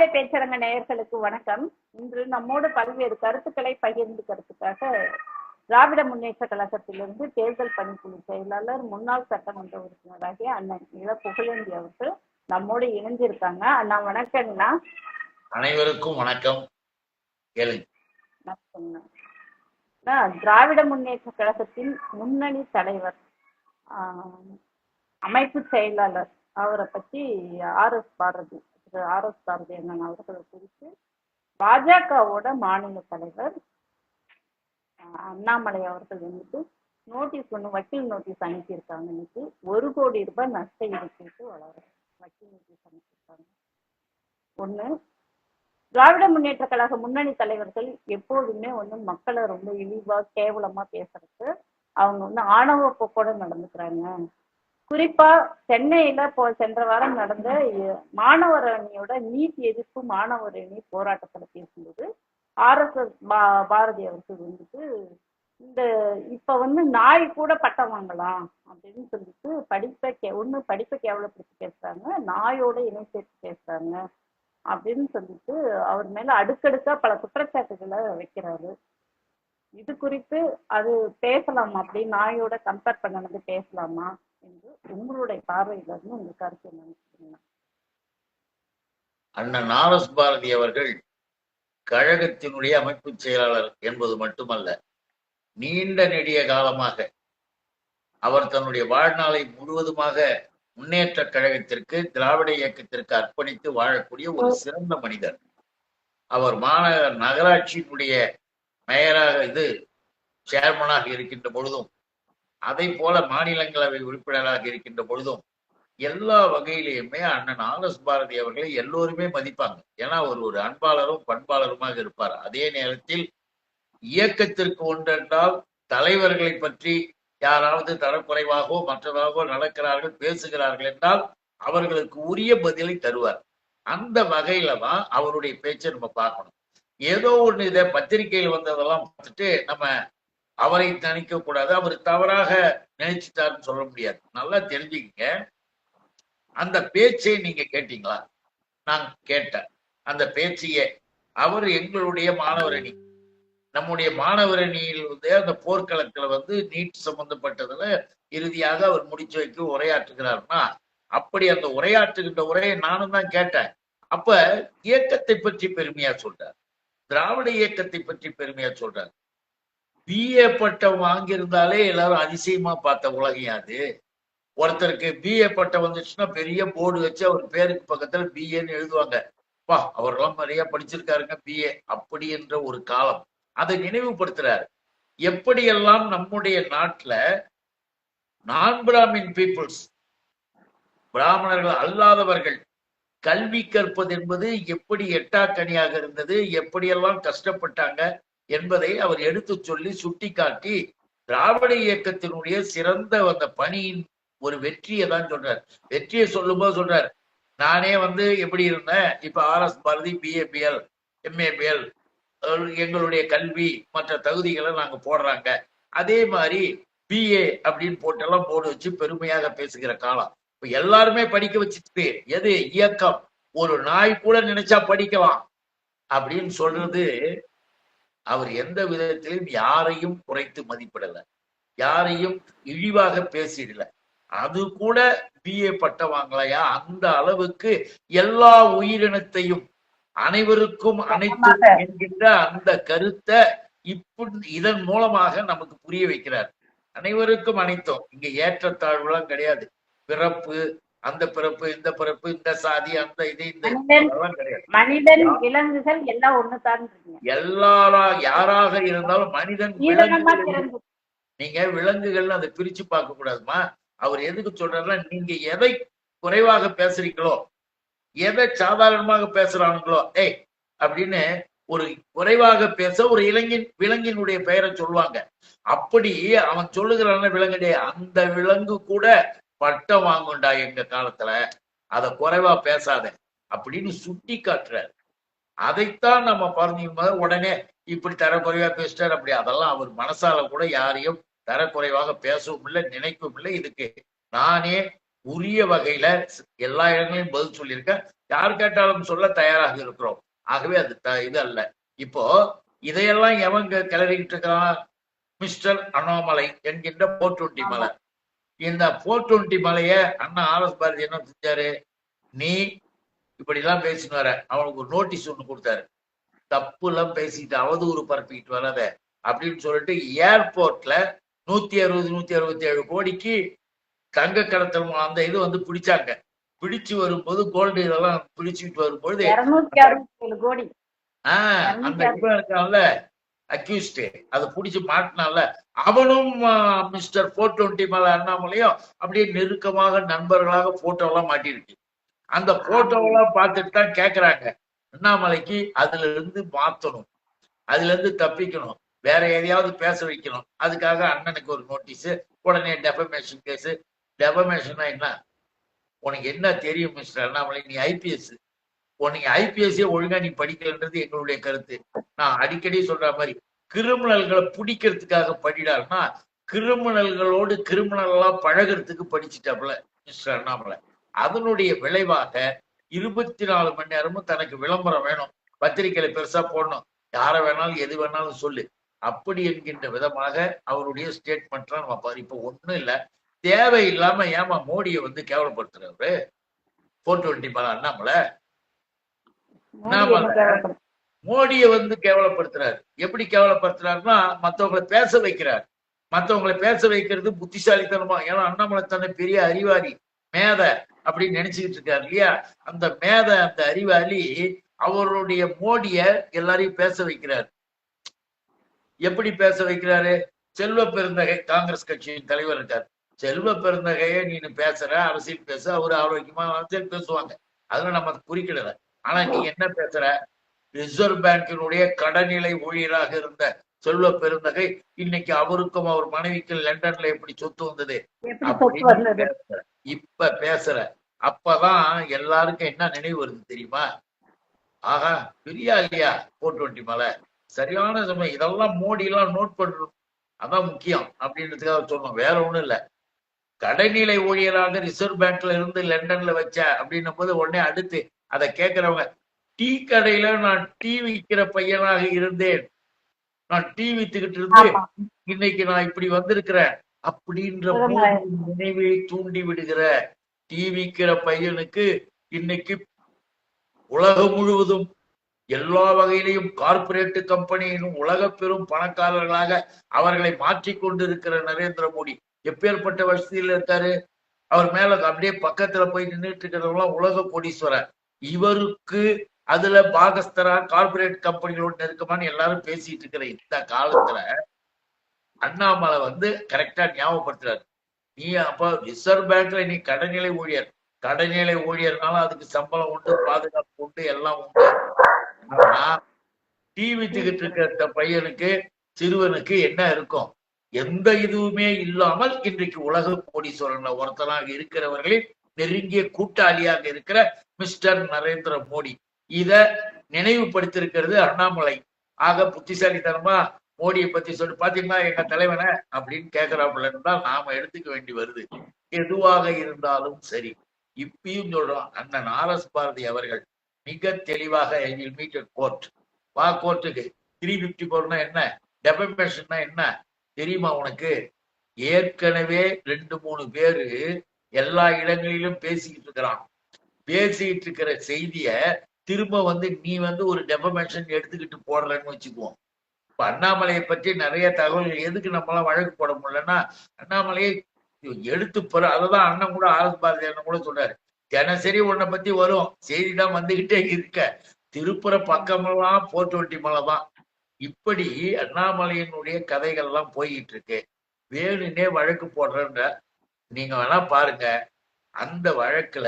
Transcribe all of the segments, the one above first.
திராவிட பேச்சரங்க நேயர்களுக்கு வணக்கம். இன்று நம்மோடு பல்வேறு கருத்துக்களை பகிர்ந்துக்கிறதுக்காக திராவிட முன்னேற்ற கழகத்திலிருந்து தேர்தல் பணிக்குழு செயலாளர், முன்னாள் சட்டமன்ற உறுப்பினராகிய அண்ணன் இள புகழேந்தி அவர்கள் நம்மோடு இணைஞ்சிருக்காங்க. அண்ணா வணக்கம்ண்ணா. அனைவருக்கும் வணக்கம். திராவிட முன்னேற்ற கழகத்தின் முன்னணி தலைவர், அமைப்பு செயலாளர், அவரை பற்றி ஆர்.எஸ். பாரதி அண்ணன் அவர்களை குறித்து பாஜகவோட மாநில தலைவர் அண்ணாமலை அவர்கள் நோட்டீஸ் வக்கீல் நோட்டீஸ் அனுப்பியிருக்காங்க. இன்னைக்கு 1 கோடி ரூபாய் நஷ்ட ஈடு கேட்டு வக்கீல் நோட்டீஸ் அனுப்பியிருக்காங்க. ஒண்ணு, திராவிட முன்னேற்ற கழக முன்னணி தலைவர்கள் எப்போதுமே மக்களை ரொம்ப இழிவா கேவலமா பேசுறது, அவங்க ஆணவ போக்கோட நடந்துக்கிறாங்க. குறிப்பா சென்னையில சென்ற வாரம் நடந்த மாணவர் அணியோட நீட் எதிர்ப்பு மாணவர் அணி போராட்டத்துல பேசும்போது ஆர்.எஸ். பாரதி அவர்கள் இந்த இப்ப நாய் கூட பட்டம் வாங்கலாம் அப்படின்னு சொல்லிட்டு படிப்பை கேவலப்படுத்தி பேசுறாங்க, நாயோட இணை சேர்த்து பேசுறாங்க அப்படின்னு சொல்லிட்டு அவர் மேல அடுக்கடுக்கா பல குற்றச்சாட்டுகளை வைக்கிறாரு. இது குறித்து அது பேசலாமா, அப்படி நாயோட கம்பேர் பண்ணது பேசலாமா என்று உங்களுடைய பார்வையில இருந்து உங்க கருத்து என்ன? அண்ணன் ஆர்.எஸ். பாரதி அவர்கள் கழகத்தினுடைய அமைப்பு செயலாளர் என்பது மட்டுமல்ல, நீண்ட நெடிய காலமாக அவர் தன்னுடைய வாழ்நாளை முழுவதுமாக முன்னேற்ற கழகத்திற்கு, திராவிட இயக்கத்திற்கு அர்ப்பணித்து வாழக்கூடிய ஒரு சிறந்த மனிதர். அவர் மாநகர நகராட்சியினுடைய மேயராக சேர்மனாக இருக்கின்ற பொழுதும், அதை போல மாநிலங்களவை உறுப்பினராக இருக்கின்ற பொழுதும் எல்லா வகையிலேயுமே அண்ணன் ஆர்.எஸ். பாரதி அவர்களை எல்லோருமே மதிப்பாங்க. ஏன்னா அவர் ஒரு அன்பாளரும் பண்பாளருமாக இருப்பார். அதே நேரத்தில் இயக்கத்திற்கு ஒன்றென்றால் தலைவர்களை பற்றி யாராவது தரக்குறைவாகவோ மற்றதாகவோ நடக்கிறார்கள், பேசுகிறார்கள் என்றால் அவர்களுக்கு உரிய பதிலை தருவார். அந்த வகையில தான் அவருடைய பேச்சை நம்ம பார்க்கணும். ஏதோ ஒண்ணு இதை பத்திரிகையில் வந்ததெல்லாம் பார்த்துட்டு நம்ம அவரை நினைக்க கூடாது, அவர் தவறாக நினைச்சிட்டாருன்னு சொல்ல முடியாது. நல்லா தெரிஞ்சுக்கங்க. அந்த பேச்சை நீங்க கேட்டீங்களா? நான் கேட்டேன் அந்த பேச்சையே. அவர் எங்களுடைய மாணவர் அணி, நம்முடைய மாணவர் அணியில் அந்த போர்க்களத்துல நீட் சம்பந்தப்பட்டதுல இறுதியாக அவர் முடிச்சு வைக்க உரையாற்றுகிறார்னா, அப்படி அந்த உரையாற்றுகின்ற உரையை நானும் தான் கேட்டேன். அப்ப இயக்கத்தை பற்றி பெருமையா சொல்றார், திராவிட இயக்கத்தை பற்றி பெருமையா சொல்றார். பிஏ பட்டம் வாங்கியிருந்தாலே எல்லாரும் அதிசயமா பார்த்த உலகம் அது. ஒருத்தருக்கு பிஏ பட்டம் வந்துச்சுன்னா பெரிய போர்டு வச்சு அவர் பேருக்கு பக்கத்துல பிஏன்னு எழுதுவாங்க. பா, அவரெல்லாம் நிறைய படிச்சிருக்காருங்க பிஏ, அப்படி என்ற ஒரு காலம். அதை நினைவுபடுத்துறாரு. எப்படியெல்லாம் நம்முடைய நாட்டுல நான் பிராமின் பீப்புள்ஸ், பிராமணர்கள் அல்லாதவர்கள் கல்வி கற்பது என்பது எப்படி எட்டாக்கனியாக இருந்தது, எப்படியெல்லாம் கஷ்டப்பட்டாங்க என்பதை அவர் எடுத்து சொல்லி சுட்டி காட்டி திராவிட இயக்கத்தினுடைய சிறந்த அந்த பணியின் ஒரு வெற்றியை தான் சொல்றார். வெற்றியை சொல்லும்போது சொல்றார், நானே எப்படி இருந்தேன், இப்ப ஆர்.எஸ். பாரதி பிஏபிஎல் எம்ஏபிஎல் எங்களுடைய கல்வி மற்ற தகுதிகளை நாங்க போடுறாங்க, அதே மாதிரி பிஏ அப்படின்னு போட்டெல்லாம் போடு வச்சு பெருமையாக பேசுகிற காலம். இப்ப எல்லாருமே படிக்க வச்சுட்டு எது இயக்கம், ஒரு நாய் கூட நினைச்சா படிக்கலாம் அப்படின்னு சொல்றது. அவர் எந்த விதத்திலும் யாரையும் குறைத்து மதிப்பிடல, யாரையும் இழிவாக பேசிடல. அது கூட பிஏ பட்டம் வாங்கலையா, அந்த அளவுக்கு எல்லா உயிரினத்தையும் அனைவருக்கும் அனைத்தும் என்கின்ற அந்த கருத்தை இதன் மூலமாக நமக்கு புரிய வைக்கிறார். அனைவருக்கும் அனைத்தும், இங்க ஏற்றத்தாழ்வுலாம் கிடையாது. பிறப்பு, அந்த பிறப்பு, இந்த பிறப்பு, இந்த சாதி, அந்த இது, இந்த கிடையாது. மனிதன் விலங்குகள் எல்லாம் ஒண்ணுதான். யாராக இருந்தாலும் மனிதன் நீங்க விலங்குகள் அதை பிரிச்சு பார்க்க கூடாதுமா. அவர் எதுக்கு சொல்றாருன்னா, நீங்க எதை குறைவாக பேசுறீங்களோ, எதை சாதாரணமாக பேசுறானுங்களோ அப்படின்னு ஒரு குறைவாக பேச ஒரு விலங்கினுடைய பெயரை சொல்லுவாங்க. அப்படி அவன் சொல்லுகிறான விலங்குடைய அந்த விலங்கு கூட பட்டம் வாங்குண்டா எங்க காலத்துல, அத குறைவா பேசாத அப்படின்னு சுட்டி காட்டுறாரு. அதைத்தான் நம்ம பார்த்தீங்க உடனே இப்படி தரக்குறைவா பேசிட்டார் அப்படி. அதெல்லாம் அவர் மனசால கூட யாரையும் தரக்குறைவாக பேசவும் இல்லை, நினைக்கவும் இல்லை. இதுக்கு நானே உரிய வகையில எல்லா இடங்களையும் பதில் சொல்லியிருக்கேன். யார் கேட்டாலும் சொல்ல தயாராக இருக்கிறோம். ஆகவே அது இது அல்ல. இப்போ இதையெல்லாம் எவங்க கிளறிக்கிட்டு இருக்கிறான்? மிஸ்டர் அண்ணாமலை என்கின்ற 420 மலை. இந்த 420 மலைய அண்ணா ஆர்.எஸ். பாரதி என்ன செஞ்சாரு? நீ இப்படி எல்லாம் பேசின்னு வர, அவனுக்கு ஒரு நோட்டீஸ் ஒண்ணு கொடுத்தாரு. தப்பு எல்லாம் பேசிட்டு அவதூறு பரப்பிக்கிட்டு வராத அப்படின்னு சொல்லிட்டு ஏர்போர்ட்ல 167 கோடிக்கு தங்க கடத்தல் அந்த இது வந்து பிடிச்சாங்க. பிடிச்சு வரும்போது கோல்டு இதெல்லாம் பிடிச்சுட்டு வரும்போது 267 கோடி அந்த இவன் இருக்கான்ல அக்யூஸ்ட், அதை பிடிச்சு மாட்டினால அவனும் மிஸ்டர் 420 மலை அண்ணாமலையும் அப்படியே நெருக்கமாக நண்பர்களாக போட்டோ எல்லாம் மாட்டிருக்கு. அந்த போட்டோவெல்லாம் பார்த்துட்டு தான் கேட்கறாங்க, அண்ணாமலைக்கு அதுல இருந்து மாத்தணும், அதுல இருந்து தப்பிக்கணும், வேற எதையாவது பேச வைக்கணும். அதுக்காக அண்ணனுக்கு ஒரு நோட்டீஸ், உடனே டெஃபமேஷன் கேஸ். டெஃபமேஷன்னா என்ன? உனக்கு என்ன தெரியும் மிஸ்டர் அண்ணாமலை? நீ ஐபிஎஸ், உனக்கு ஐபிஎஸ்ஸே ஒழுங்கா நீ படிக்கலன்றது எங்களுடைய கருத்து. நான் அடிக்கடி சொல்ற மாதிரி கிரிமினல்களை பிடிக்கிறதுக்காக படிடாருன்னா கிரிமினல்களோடு கிரிமினலா பழகிறதுக்கு படிச்சுட்டாப்புல மிஸ்டர் அண்ணாமலை. அதனுடைய விளைவாக 24 மணி நேரமும் தனக்கு விளம்பரம் வேணும், பத்திரிகையில பெருசா போடணும், யார வேணாலும் எது வேணாலும் சொல்லு, அப்படி என்கின்ற விதமாக அவருடைய ஸ்டேட்மெண்ட்லாம் நம்ம பாரு. இப்ப ஒண்ணும் இல்ல, தேவையில்லாம ஏமா மோடியை வந்து கேவலப்படுத்துறவரு 420 மலை அண்ணாமலை? மோடியை வந்து கேவலப்படுத்துறாரு. எப்படி கேவலப்படுத்துறாருன்னா மத்தவங்களை பேச வைக்கிறார். மத்தவங்களை பேச வைக்கிறது புத்திசாலித்தனமா. ஏன்னா அண்ணாமலை தன்னை பெரிய அறிவாளி, மேத அப்படின்னு நினைச்சுக்கிட்டு இருக்காரு இல்லையா? அந்த மேத, அந்த அறிவாளி அவருடைய மோடிய எல்லாரையும் பேச வைக்கிறார். எப்படி பேச வைக்கிறாரு? செல்வ பெருந்தகை காங்கிரஸ் கட்சியின் தலைவர் இருக்கார். செல்வ பெருந்தகைய நீனு பேசுற, அரசியல் பேச, அவரு ஆரோக்கியமா அரசியல் பேசுவாங்க, அதெல்லாம் நம்ம குறிக்கிடல. ஆனா நீ என்ன பேசுற? ரிசர்வ் பேங்கினுடைய கடநிலை ஊழியராக இருந்த செல்வ பெருந்தகை இன்னைக்கு அவருக்கும் அவர் மனைவிக்கு லண்டன்ல எப்படி சொத்து வந்தது அப்படின்னு பேசுற. இப்ப பேசுற. அப்பதான் எல்லாருக்கும் என்ன நினைவு வருது தெரியுமா? ஆஹா, பிரியா இல்லையா 420 மலை, சரியான சமயம், இதெல்லாம் மோடி எல்லாம் நோட் பண்றோம், அதான் முக்கியம் அப்படின்றதுக்காக சொன்னோம், வேற ஒண்ணும் இல்ல. கடைநிலை ஊழியராக ரிசர்வ் பேங்க்ல இருந்து லண்டன்ல வச்ச அப்படின்னும் போது உடனே அடுத்து அதை கேட்கிறவங்க, டீ கடையில நான் டீ விற்கிற பையனாக இருந்தேன், நான் டீ வித்துக்கிட்டு இருந்து இன்னைக்கு நான் இப்படி வந்திருக்கிறேன் அப்படின்ற நினைவை தூண்டி விடுகிற டீ விற்கிற பையனுக்கு இன்னைக்கு உலகம் முழுவதும் எல்லா வகையிலையும் கார்பரேட் கம்பெனியின் உலக பெரும் பணக்காரர்களாக அவர்களை மாற்றிக் கொண்டிருக்கிற நரேந்திர மோடி எப்பேற்பட்ட வசதியில இருக்காரு. அவர் மேல அப்படியே பக்கத்துல போய் நின்றுட்டு இருக்கிறவங்களாம் உலக கோடீஸ்வரர். இவருக்கு அதுல பாகஸ்தரா கார்பரேட் கம்பெனிகளோட நெருக்கமான எல்லாரும் பேசிட்டு இருக்கிற இந்த காலத்துல அண்ணாமலை வந்து கரெக்டா ஞாபகப்படுத்துறாரு. நீ அப்ப ரிசர்வ் பேங்க்ல நீ கடைநிலை ஊழியர், கடைநிலை ஊழியர்னால அதுக்கு சம்பளம் உண்டு, பாதுகாப்பு உண்டு, எல்லாம் உண்டு. ஆனா டீ வித்துக்கிட்டு இருக்கிற பையனுக்கு, சிறுவனுக்கு என்ன இருக்கும்? எந்த இதுவுமே இல்லாமல் இன்றைக்கு உலக கோடீஸ்வரன் ஒருத்தனாக இருக்கிறவர்களில் நெருங்கிய கூட்டாளியாக இருக்கிற மிஸ்டர் நரேந்திர மோடி. இத நினைவுபடுத்திருக்கிறது அண்ணாமலை. ஆக புத்திசாலித்தனமா மோடியை பத்தி சொல்லி பாத்தீங்களா எங்க தலைவனை அப்படின்னு கேட்கிறாப்புலன்னு தான் நாம எடுத்துக்க வேண்டி வருது. எதுவாக இருந்தாலும் சரி, இப்பயும் சொல்றோம், அண்ணன் ஆர்.எஸ். பாரதி அவர்கள் மிக தெளிவாக கோர்ட், வா கோர்ட்டுக்கு, 354 என்ன, டெபமேஷன்னா என்ன தெரியுமா உனக்கு? ஏற்கனவே 2-3 பேரு எல்லா இடங்களிலும் பேசிக்கிட்டு இருக்கிறான். பேசிக்கிட்டு இருக்கிற செய்திய திரும்ப வந்து நீ வந்து ஒரு டெபமேஷன் எடுத்துக்கிட்டு போடுறன்னு வச்சுக்குவோம். இப்ப அண்ணாமலையை பற்றி நிறைய தகவல்கள் எதுக்கு நம்மளாம் வழக்கு போட முடியலன்னா, அண்ணாமலையை எடுத்து போற, அததான் அண்ணன் கூட ஆர்.எஸ். பாரதி அண்ணன் கூட சொல்றாரு, தினசரி உன்னை பத்தி வரும் செய்தி தான் வந்துகிட்டே இருக்க, திருப்புற பக்கமெல்லாம் 420 மலை தான். இப்படி அண்ணாமலையினுடைய கதைகள் எல்லாம் போய்கிட்டு இருக்கு. வேணுனே வழக்கு போடுறன்ற நீங்க வேணா பாருங்க. அந்த வழக்குல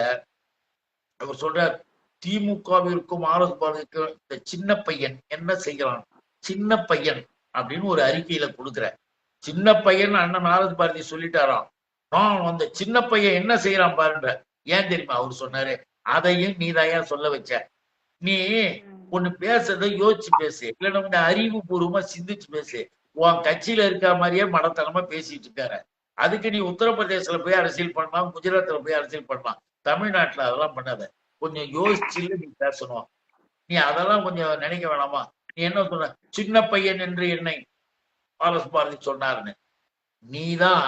அவர் சொல்றார், திமுகவிற்கும் ஆர்.எஸ். பாரதிக்கும் இந்த சின்ன பையன் என்ன செய்யலாம், சின்ன பையன் அப்படின்னு ஒரு அறிக்கையில கொடுக்குற. சின்ன பையன் அண்ணன் ஆர்.எஸ். பாரதி சொல்லிட்டாராம். நான் அந்த சின்ன பையன் என்ன செய்யறான் பாருன்ற. ஏன் தெரியுமா அவர் சொன்னாரு? அதையும் நீதாயா சொல்ல வச்ச. நீ ஒண்ணு பேசுறத யோசிச்சு பேசு, இல்லைன்னா உங்க அறிவு பூர்வமா சிந்திச்சு பேசு. உன் கட்சியில இருக்க மாதிரியே மடத்தனமா பேசிட்டு இருக்காரு. அதுக்கு நீ உத்தரப்பிரதேசத்துல போய் அரசியல் பண்ணலாம், குஜராத்ல போய் அரசியல் பண்ணலாம், தமிழ்நாட்டுல அதெல்லாம் பண்ணாத. கொஞ்சம் யோசிச்சுல நீ பேசணும். நீ அதெல்லாம் கொஞ்சம் நினைக்க வேணாமா? நீ என்ன சொன்ன, சின்ன பையன் என்று என்னை ஆர்எஸ் பாரதி சொன்னாருன்னு. நீதான்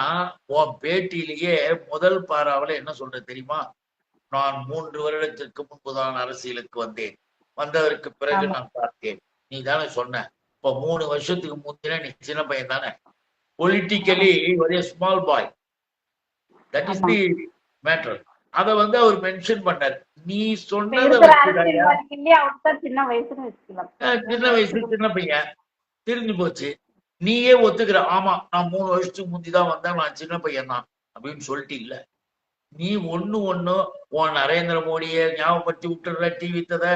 உன் பேட்டியிலேயே முதல் பாராவுல என்ன சொல்ற தெரியுமா? நான் 3 வருடத்திற்கு முன்புதான் அரசியலுக்கு வந்தேன், வந்ததற்கு பிறகு ஆமா நான் பார்த்தேன். நீ தானே சொன்ன. இப்ப 3 வருஷத்துக்கு முந்தின நீ சின்ன பையன் தானே. பொலிட்டிக்கலி ஒரு ஸ்மால் பாய். தட் இஸ் ஆமா தி மேட்டர். அத வந்து அவர் மென்ஷன் பண்ணார். நீ இப்ப சொன்னதை இருக்கிற வச்சுதாயா, அரசியல்வாதிகள்லயே அவர் தான் சின்ன வயசுன்னு வச்சுக்கலாம். சின்ன 3 வயசு வருஷத்துக்கு சின்ன பையன் தெரிஞ்சு போச்சு. நீயே ஒத்துக்கிற, ஆமா நான் 3 வருஷத்துக்கு முந்தி தான் வந்தேன், நான் சின்ன பையன் தான் அப்படின்னு சொல்லிட்டு இல்ல. நீ ஒண்ணு உன் நரேந்திர மோடியை ஞாபகப்படுத்தி விட்டுற டிவி தத.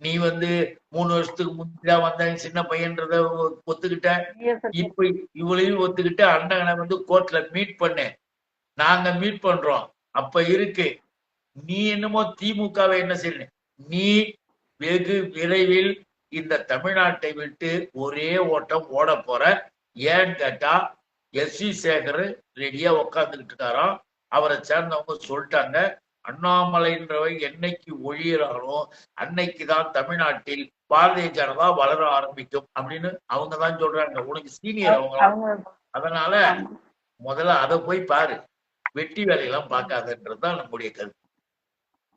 நீ வந்து 3 வருஷத்துக்கு முந்திதான் வந்தேன் சின்ன பையன்றத ஒத்துக்கிட்ட. நீயே சொல்லி இப்ப இவளையும் ஒத்துக்கிட்டு அண்ணனை வந்து கோர்ட்ல மீட் பண்ணு, நாங்க மீட் பண்றோம். அப்ப இருக்கு. நீ என்னமோ திமுகவை என்ன செய்யணும். நீ வெகு விரைவில் இந்த தமிழ்நாட்டை விட்டு ஒரே ஓட்டம் ஓட போற. ஏன்னு கேட்டா எஸ்.வி. சேகர் ரெடியா உக்காந்துக்கிட்டு இருக்காராம். அவரை சேர்ந்தவங்க சொல்லிட்டாங்க, அண்ணாமலைன்றவை என்னைக்கு ஒழியறானோ அன்னைக்குதான் தமிழ்நாட்டில் பாரதிய ஜனதா வளர ஆரம்பிக்கும் அப்படின்னு அவங்கதான் சொல்றாங்க. உனக்கு சீனியர் அவங்க. அவங்க அதனால ஆமா. முதல்ல அதை போய் பாரு, வெட்டி வேலையெல்லாம் பார்க்காதன்றதுதான் நம்முடைய கருத்து.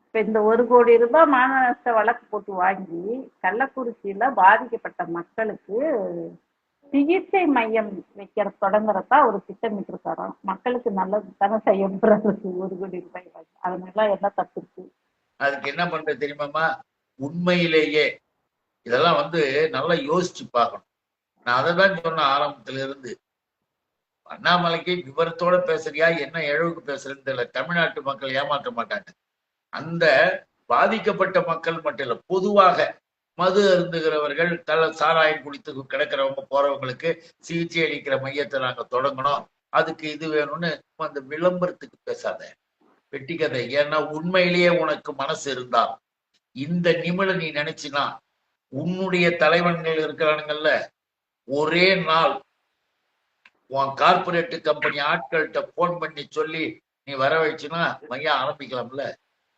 இப்ப இந்த 1 கோடி ரூபாய் மான நஷ்ட வழக்கு போட்டு வாங்கி கள்ளக்குறிச்சியில பாதிக்கப்பட்ட மக்களுக்கு சிகிச்சை மையம் தொடங்குறதா ஒரு திட்டமிட்டு இருக்காராம். மக்களுக்கு நல்லது தானே செய்ய போறாரு. 1 கோடி ரூபாய் வாங்கி அதனால என்ன தப்பு இருக்கு? அதுக்கு என்ன பண்ற தெரியுமாமா? உண்மையிலேயே இதெல்லாம் வந்து நல்லா யோசிச்சு பார்க்கணும். நான் அதை தான் சொன்ன ஆரம்பத்துல இருந்து. அண்ணாமலைக்கு விவரத்தோட பேசுறியா, என்ன இழவுக்கு பேசுறேன்னு தெரியல. தமிழ்நாட்டு மக்கள் ஏமாற்ற மாட்டாங்க. அந்த பாதிக்கப்பட்ட மக்கள் மட்டும் இல்ல, பொதுவாக மது அருந்துகிறவர்கள், சாராயம் குடித்து கிடக்கிறவங்க போறவங்களுக்கு சிகிச்சை அளிக்கிற மையத்தை நாங்க தொடங்கணும், அதுக்கு இது வேணும்னு அந்த விளம்பரத்துக்கு பேசாத, வெட்டி கதை. ஏன்னா உண்மையிலேயே உனக்கு மனசு இருந்தா இந்த நிமிடம் நீ நினைச்சினா உன்னுடைய தலைவன்கள் இருக்கிறானுங்கல்ல, ஒரே நாள் உன் கார்பரேட் கம்பெனி ஆட்கள்கிட்ட போன் பண்ணி சொல்லி நீ வர வச்சுன்னா மையம் ஆரம்பிக்கலாம்ல.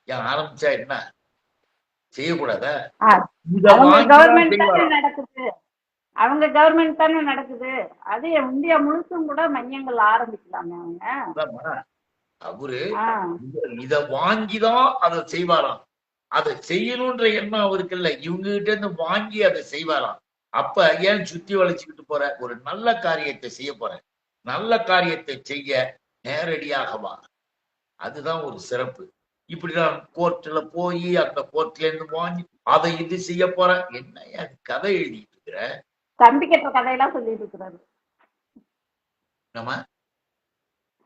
ஏன் ஆரம்பிச்சா என்ன செய்யக்கூடாத? அவங்க கவர்மெண்ட் தானே நடக்குது, அவங்க கவர்மெண்ட் தானே நடக்குது. அது இந்தியா முழுசும் கூட மையங்கள் ஆரம்பிக்கலாமே அவங்க. அவரு இத வாங்கிதான் அதை செய்வாராம். அதை செய்யணும்ன்ற எண்ணம் அவருக்கு இல்ல, இவங்க கிட்ட இருந்து வாங்கி அதை செய்வாராம். அப்ப ஏன் சுத்தி வளைச்சுக்கிட்டு போற? ஒரு நல்ல காரியத்தை செய்ய போற, நல்ல காரியத்தை செய்ய நேரடியாக வா. அதுதான் ஒரு சிறப்பு. இப்படிதான் கோர்ட்ல போய் அந்த கோர்ட்ல இருந்து வாங்கி அதை இது செய்ய போற, என்ன கதை எழுதிட்டு இருக்கிற? கம்பி கட்டுற கதையெல்லாம் சொல்லிட்டு இருக்கிறாரு. நம்ம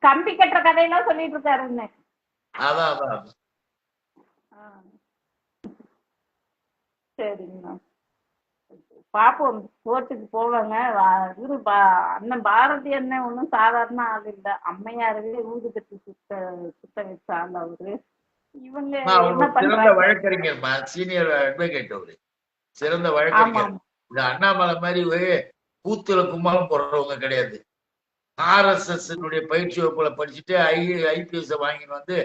கம்பி கட்டுற கதையெல்லாம் சொல்லிட்டு இருக்காருன்னு. அதான் அதான். சரிங்கண்ணா, பாப்போம். கோர்ட்டுக்கு போவாங்க. இவரு அண்ணன் பாரதி அண்ணன் ஒன்றும் சாதாரண ஆள் இல்லை. அம்மையாரவே ஊது கட்டி சுத்த வச்ச ஆள் அவரு. இவங்க என்ன சிறந்த பண்றாங்க? வழக்கறிஞர், சீனியர் அட்வொகேட் அவரு, சிறந்த வழக்கறிஞர். இந்த அண்ணாமலை மாதிரி கூத்துல கும்மாளம் போடுறவங்க கிடையாது. RSS பயிற்சி வகுப்புல படிச்சுட்டு IPS வாங்கிட்டு வந்து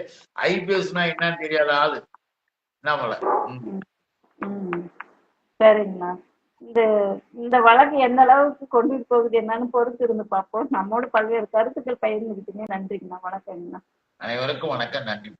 IPSனா என்னன்னு தெரியாத ஆளு அண்ணாமலை. சரிங்கண்ணா, இந்த வழக்கு எந்த அளவுக்கு கொண்டுட்டு போகுது என்னன்னு பொறுத்து இருந்து பார்ப்போம். நம்மோட பல்வேறு கருத்துக்கள் பகிர்ந்துக்கிட்டீங்க. நன்றிங்கண்ணா. வணக்கங்கண்ணா. அனைவருக்கும் வணக்கம், நன்றி.